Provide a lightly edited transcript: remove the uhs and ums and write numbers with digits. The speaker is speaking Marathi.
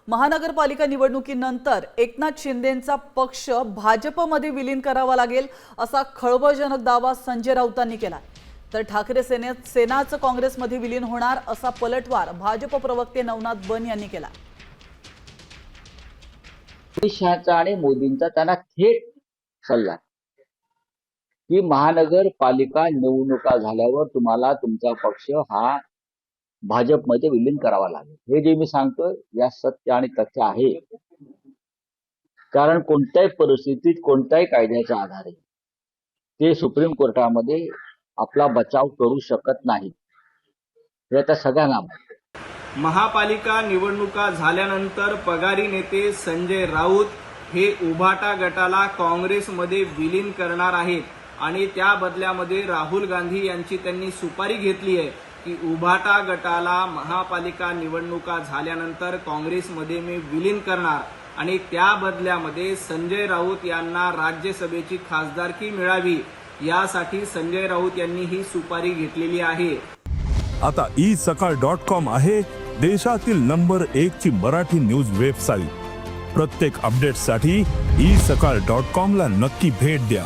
महानगरपालिका निवडणुकीनंतर एकनाथ शिंदेंचा पक्ष भाजपमध्ये विलीन करावा लागेल असा खळबळजनक दावा संजय राऊतांनी केला। तर ठाकरे सेनाच काँग्रेसमध्ये विलीन होणार असा पलटवार भाजप प्रवक्ते नवनाथ बन यांनी केला। शाहचा आणि मोदींचा त्यांना थेट सल्ला की महानगरपालिका निवडणुका झाल्यावर तुम्हाला तुमचा पक्ष हा भाजपमध्ये विलीन करावा लागेल। हे जे मी सांगतोय या सत्य आणि तथ्य आहे, कारण कोणत्याही परिस्थितीत कोणत्याही कायद्याच्या आधारे ते सुप्रीम कोर्टामध्ये आपला बचाव करू शकत नाही, हे आता सगळ्यांना माहिती आहे। महापालिका निवडणुका झाल्यानंतर पगारी नेते संजय राऊत हे उभाटा गटाला काँग्रेसमध्ये विलीन करणार आहेत आणि त्या बदल्यामध्ये राहुल गांधी यांची त्यांनी सुपारी घेतली आहे की उभाटा गटाला महापालिका निवडणुका झाल्यानंतर काँग्रेसमध्ये मी विलीन करणार आणि त्या बदल्यामध्ये संजय राऊत यांना राज्यसभेची खासदारकी मिळावी यासाठी संजय राऊत यांनी ही सुपारी घेतलेली आहे। आता isakal.com आहे देशातील नंबर 1 ची मराठी न्यूज वेबसाईट। प्रत्येक अपडेटसाठी isakal.com ला नक्की भेट द्या।